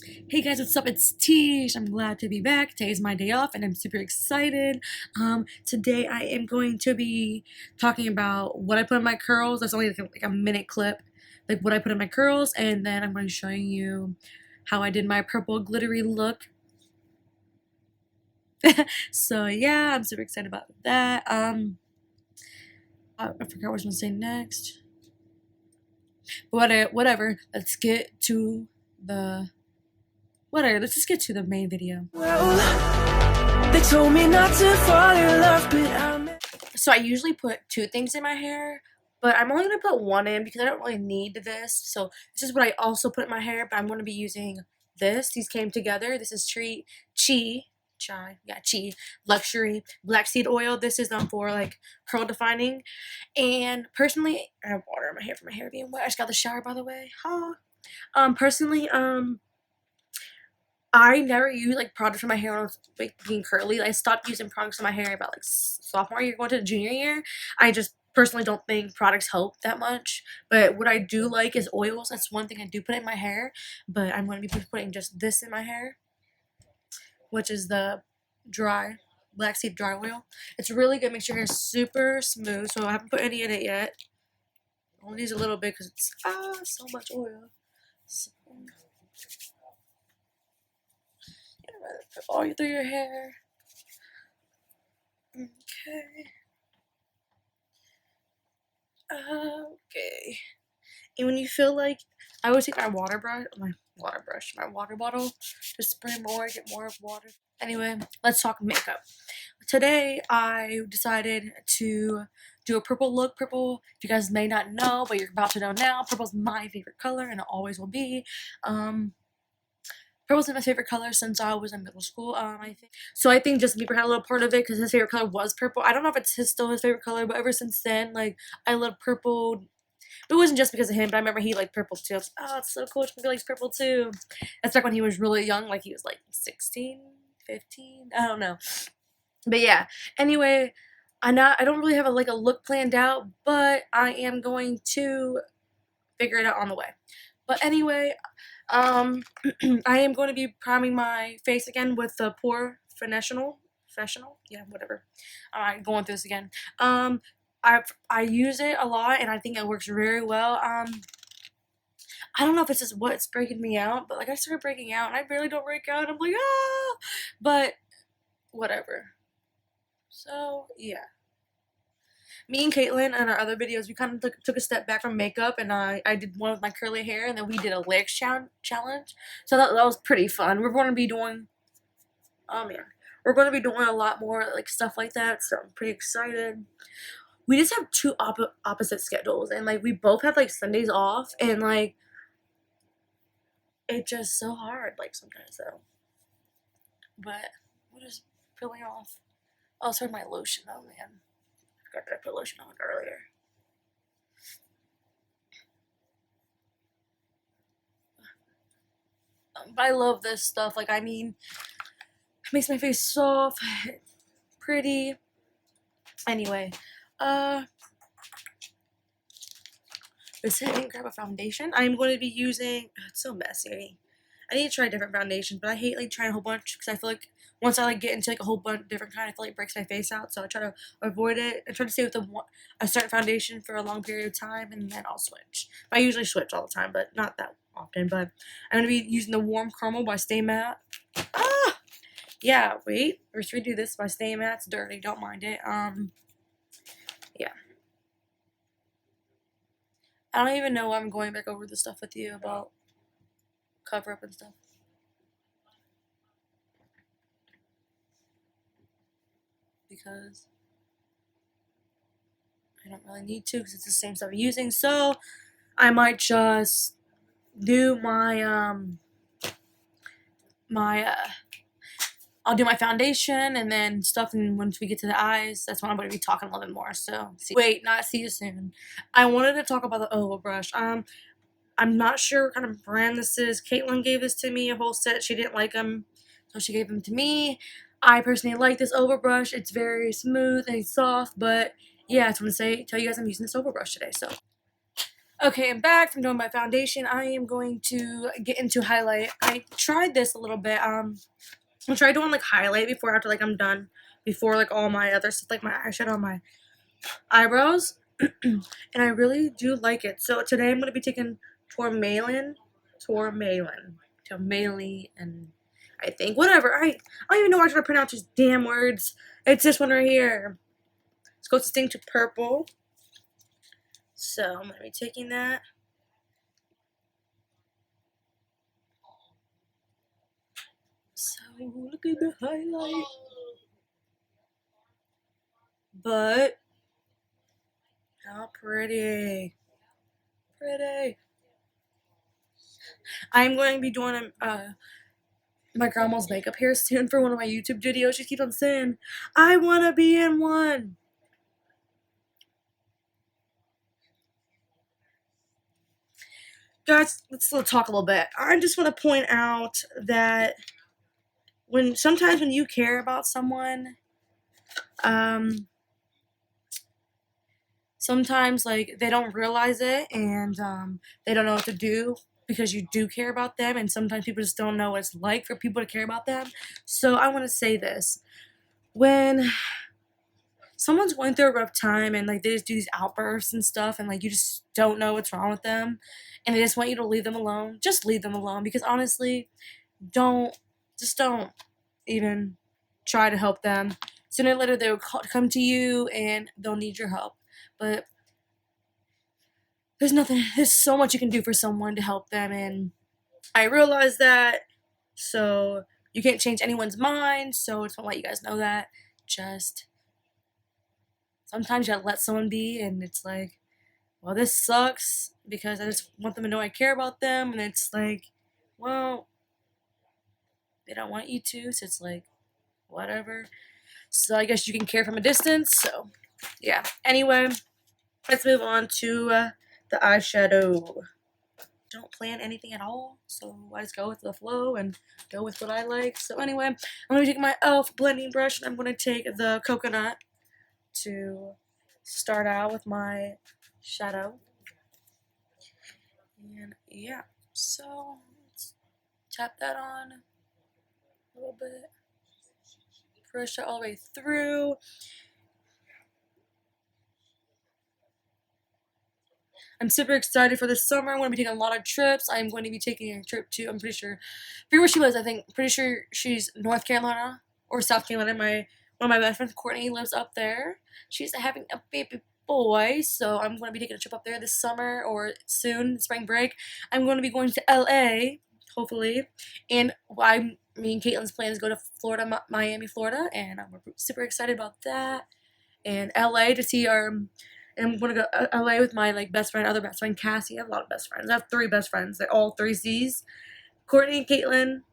Hey guys, what's up? It's Tish. I'm glad to be back. Today is my day off and I'm super excited. Today I am going to be talking about what I put in my curls. That's only like a minute clip, like what I put in my curls, and then I'm going to show you how I did my purple glittery look. So yeah, I'm super excited about that. I forgot what I was going to say next. But whatever. Let's get to the let's just get to the main video. Well, they told me not to fall in love, but so I usually put two things in my hair, but I'm only going to put one in because I don't really need this. So this is what I also put in my hair, but I'm going to be using this. These came together. This is Chi Luxury Black Seed Oil. This is for like curl defining. And personally, I have water in my hair for my hair being wet. I just got the shower, by the way. Personally, I never use like products for my hair when I was like being curly. I stopped using products in my hair about like sophomore year, going to the junior year. I just personally don't think products help that much. But what I do like is oils. That's one thing I do put in my hair. But I'm going to be putting just this in my hair, which is the dry black seed dry oil. It's really good. Makes your hair super smooth. So I haven't put any in it yet. I only use a little bit because it's so much oil. So, put all through your hair. Okay. Okay. And when you feel like, I always take my water bottle, just spray more, get more of water. Anyway, let's talk makeup. Today, I decided to do a purple look. Purple, if you guys may not know, but you're about to know now, purple's my favorite color, and it always will be. Purple's been my favorite color since I was in middle school. I think Justin Bieber had a little part of it because his favorite color was purple. I don't know if it's still his favorite color, but ever since then, like, I love purple. It wasn't just because of him, but I remember he liked purple too. I was like, oh, it's so cool. He likes purple too. That's back when he was really young, like he was like 16, 15. I don't know. But yeah. Anyway, I don't really have a look planned out, but I am going to figure it out on the way. But anyway, I am going to be priming my face again with the Professional, yeah, whatever. Alright, going through this again. I use it a lot, and I think it works very well. I don't know if it's just what's breaking me out, but like I started breaking out, and I barely don't break out. I'm like, ah, but whatever. So yeah. Me and Caitlin in our other videos, we kind of took a step back from makeup, and I did one with my curly hair, and then we did a leg challenge. So that was pretty fun. We're going to be doing, we're going to be doing a lot more like stuff like that. So I'm pretty excited. We just have two opposite schedules, and like we both have like Sundays off, and like it's just so hard like sometimes though. But what is peeling off? Oh, sorry, my lotion. Oh man. I put lotion on earlier. But I love this stuff. Like, I mean, it makes my face soft, pretty. Anyway, let's head and grab a foundation. I'm going to be using, it's so messy. I need to try a different foundation, but I hate like trying a whole bunch because I feel like once I like get into like a whole bunch of different kind, I feel like it breaks my face out. So I try to avoid it. I try to stay with a certain foundation for a long period of time, and then I'll switch. I usually switch all the time, but not that often. But I'm gonna be using the Warm Caramel by Stay Matte. Ah, yeah. Wait, let's redo this by Stay Matte. It's dirty. Don't mind it. Yeah. I don't even know why I'm going back over this stuff with you about cover up and stuff. Because I don't really need to because it's the same stuff I'm using. So I might just do my I'll do my foundation and then stuff, and once we get to the eyes, that's when I'm going to be talking a little bit more. So see you soon. I wanted to talk about the oval brush. I'm not sure what kind of brand this is. Caitlin gave this to me, a whole set. She didn't like them, so she gave them to me. I personally like this oval brush. It's very smooth and soft, but yeah, I just want to tell you guys I'm using this oval brush today. So Okay, I'm back from doing my foundation. I am going to get into highlight. I tried this a little bit. I tried doing like highlight before after like I'm done. Before like all my other stuff, like my eyeshadow on my eyebrows. And I really do like it. So today I'm gonna be taking tourmaline, and I think whatever. I don't even know how to pronounce these damn words. It's this one right here. Let's go to purple. So I'm gonna be taking that. So look at the highlight. But how pretty. Pretty. I'm going to be doing my grandma's makeup here soon for one of my YouTube videos. She keeps on saying, I want to be in one. Guys, let's talk a little bit. I just want to point out that sometimes when you care about someone, sometimes like they don't realize it, and they don't know what to do because you do care about them, and sometimes people just don't know what it's like for people to care about them. So I want to say this. When someone's going through a rough time and like they just do these outbursts and stuff, and like you just don't know what's wrong with them, and they just want you to leave them alone, just leave them alone, because honestly, don't don't even try to help them. Sooner or later they will come to you and they'll need your help. But there's so much you can do for someone to help them, and I realize that. So you can't change anyone's mind, so I just want to let you guys know that. Just sometimes you gotta let someone be, and it's like, well, this sucks because I just want them to know I care about them, and it's like, well, they don't want you to, so it's like, whatever. So I guess you can care from a distance. So yeah. Anyway, let's move on to the eyeshadow. Don't plan anything at all, so I just go with the flow and go with what I like. So anyway, I'm gonna take my e.l.f. blending brush, and I'm gonna take the coconut to start out with my shadow. And yeah, so let's tap that on a little bit, brush it all the way through. I'm super excited for this summer. I'm going to be taking a lot of trips. I'm going to be taking a trip to, I'm pretty sure, I forget where she lives, I think, pretty sure she's North Carolina or South Carolina. One of my best friends, Courtney, lives up there. She's having a baby boy, so I'm going to be taking a trip up there this summer or soon, spring break. I'm going to be going to LA, hopefully, and me and Caitlin's plan is to go to Florida, Miami, Florida, and I'm super excited about that. And LA to see our, and I'm gonna go LA with my like other best friend Cassie. I have a lot of best friends. I have 3 best friends. They're all 3 C's: Courtney, Caitlin,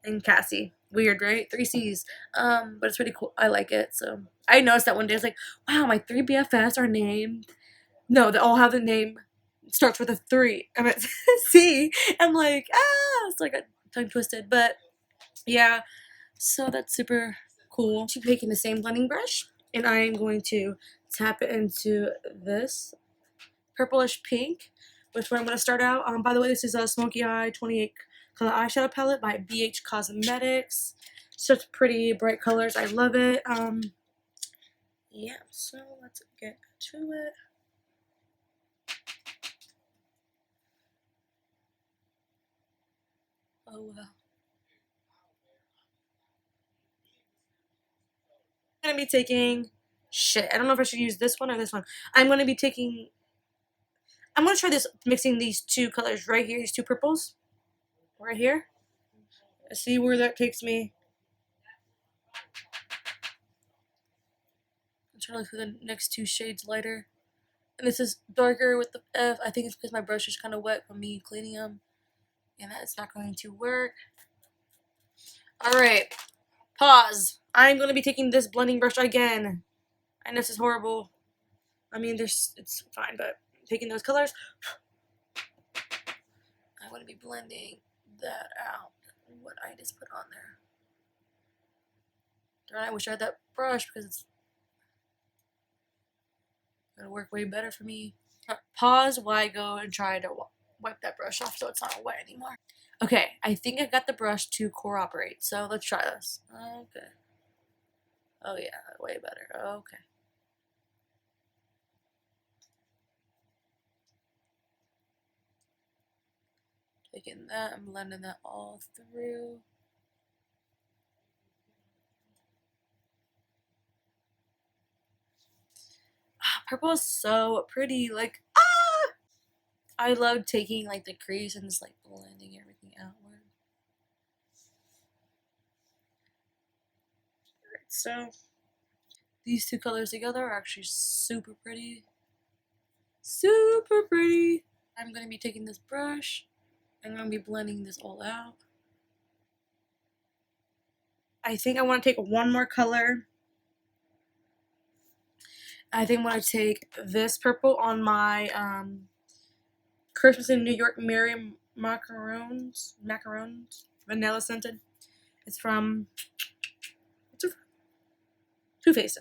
and Cassie. Weird, right? 3 C's. But it's pretty cool. I like it. So I noticed that one day. I was like, wow, my 3 BFFs are named. No, they all have the name starts with a 3. I'm at C. I'm like, it's like a tongue twisted. But yeah, so that's super cool. I'm taking the same blending brush, and I am going to tap it into this purplish pink, which one I'm going to start out. By the way, this is a Smoky Eye 28 color eyeshadow palette by BH Cosmetics. Such pretty bright colors. I love it. Yeah, so let's get to it. Oh, wow. I'm going to be taking, I don't know if I should use this one or this one. I'm going to try this, mixing these 2 colors right here, these 2 purples, right here. Let's see where that takes me. I'm trying to look for the next 2 shades lighter. And this is darker with the F. I think it's because my brush is kind of wet from me cleaning them. And that's not going to work. Alright. Pause. I'm going to be taking this blending brush again. I know this is horrible. I mean, it's fine, but I'm taking those colors. I'm going to be blending that out. What I just put on there. Darn, I wish I had that brush because it's going to work way better for me. Pause while I go and try to wipe that brush off so it's not wet anymore. Okay, I think I got the brush to cooperate, so let's try this. Okay. Oh yeah, way better. Okay. Taking that and blending that all through. Purple is so pretty, like, ah! I love taking, like, the crease and just, like, blending everything outward. Alright, so these two colors together are actually super pretty. Super pretty! I'm gonna be taking this brush, and I'm gonna be blending this all out. I think I want to take one more color. I think I'm going to take this purple on my Christmas in New York Mary macarons, vanilla scented. It's from, what's it from? Too Faced.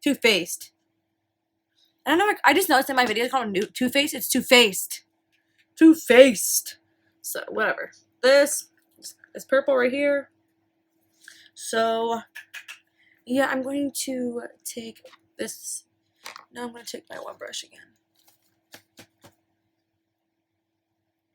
Too Faced. I don't know, I just noticed in my videos called Too Faced. It's Too Faced. Too Faced. So, whatever. This purple right here. So, yeah, I'm going to take this. Now I'm going to take my one brush again.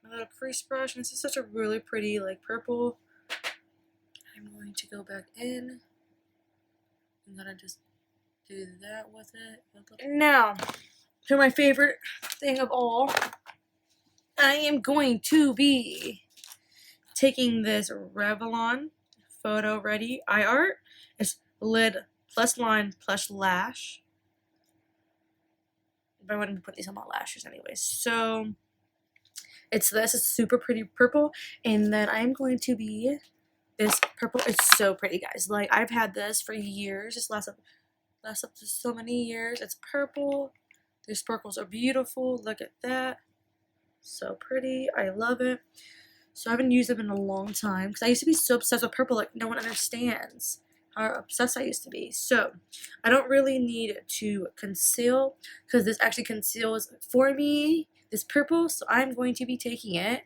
A little crease brush, and this is such a really pretty, like, purple. I'm going to go back in. I'm gonna just do that with it. Now, to my favorite thing of all, I am going to be taking this Revlon Photo Ready Eye Art. It's lid plus line plus lash. But I wouldn't put these on my lashes anyways. So it's this. It's super pretty purple, and then I'm going to be this purple. It's so pretty, guys. Like, I've had this for years. This lasts up to so many years. It's purple. The sparkles are beautiful. Look at that. So pretty. I love it. So I haven't used them in a long time because I used to be so obsessed with purple. Like, no one understands how obsessed I used to be. So I don't really need to conceal because this actually conceals for me, this purple. So I'm going to be taking it,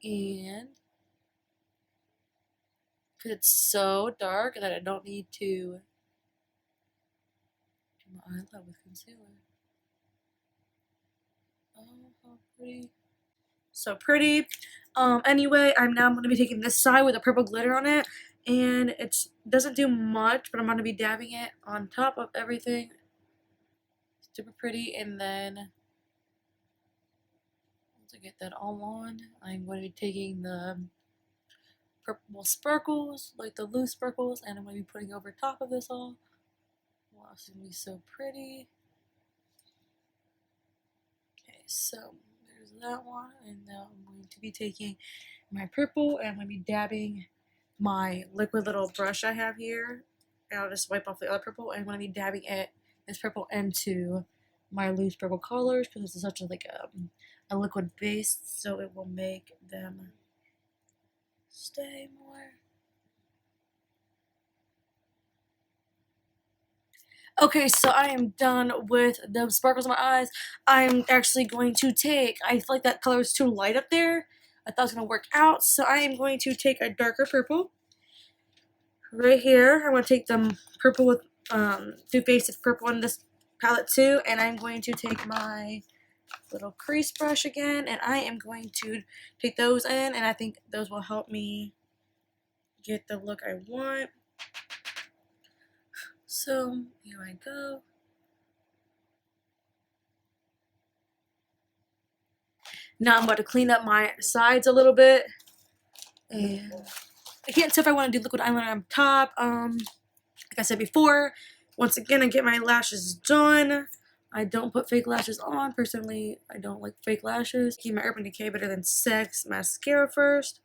and because it's so dark that I don't need to do my eyelid with concealer. Oh, how pretty. So pretty. Anyway, I'm going to be taking this side with a purple glitter on it, and it doesn't do much, but I'm going to be dabbing it on top of everything. Super pretty. And then once I get that all on, I'm going to be taking the purple sparkles, like the loose sparkles, and I'm going to be putting over top of this all. Wow, it's going to be so pretty. Okay, so there's that one, and now I'm going to be taking my purple, and I'm going to be dabbing my liquid little brush I have here, and I'll just wipe off the other purple, and I'm going to be dabbing this purple into my loose purple colors because this is such a liquid base, so it will make them stay more. Okay, so I am done with the sparkles in my eyes. I'm actually going to take, I feel like that color is too light up there. I thought it was going to work out, so I am going to take a darker purple. Right here, I'm going to take the purple with Too Faced purple in this palette too, and I'm going to take my little crease brush again, and I am going to take those in, and I think those will help me get the look I want. So, here I go. Now I'm about to clean up my sides a little bit, and I can't tell if I want to do liquid eyeliner on top. Like I said before, once again, I get my lashes done. I don't put fake lashes on. Personally, I don't like fake lashes. Keep my Urban Decay Better Than Sex mascara first,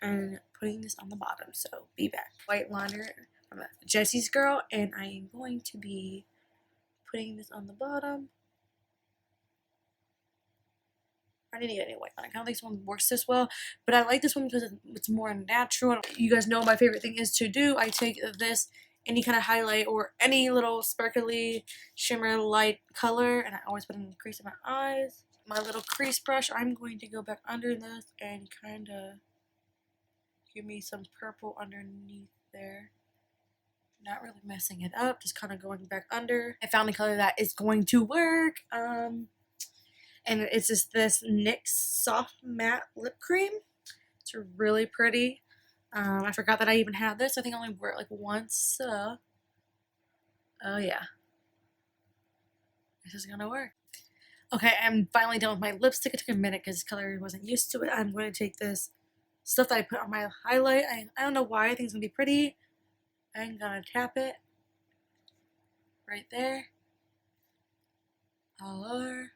and putting this on the bottom. So be back. White liner from Jessie's Girl, and I am going to be putting this on the bottom. I didn't get any white liner. I don't think this one works this well, but I like this one because it's more natural. You guys know my favorite thing is to do. I take this any kind of highlight or any little sparkly shimmer light color, and I always put in the crease of my eyes. My little crease brush, I'm going to go back under this and kind of give me some purple underneath there. Not really messing it up, just kind of going back under. I found the color that is going to work. And it's just this NYX Soft Matte Lip Cream. It's really pretty. I forgot that I even had this. I think I only wore it like once. Oh yeah. This is gonna work. Okay, I'm finally done with my lipstick. It took a minute because this color wasn't used to it. I'm going to take this stuff that I put on my highlight. I don't know why. I think it's going to be pretty. I'm going to tap it right there. All over.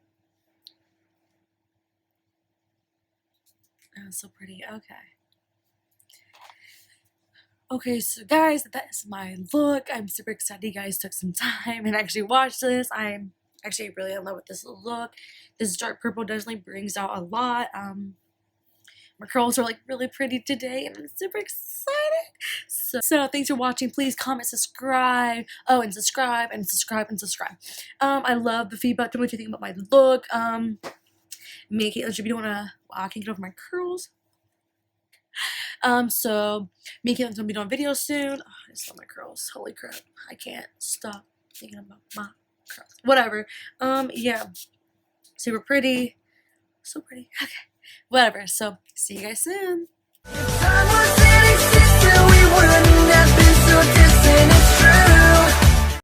Oh, it's so pretty. Okay. Okay, so guys, that's my look. I'm super excited you guys took some time and actually watched this. I'm actually really in love with this look. This dark purple definitely brings out a lot. My curls are like really pretty today and I'm super excited. So thanks for watching. Please comment, subscribe. Oh, and subscribe and subscribe and subscribe. I love the feedback. Tell me what you think about my look. Me and Caitlin should be doing a, I can't get over my curls. So me and Caitlin's gonna be doing videos soon. Oh, I just love my curls. Holy crap. I can't stop thinking about my curls. Whatever. Yeah. Super pretty. So pretty. Okay. Whatever. So see you guys soon. If time was in existence, we wouldn't have been so distant. It's true.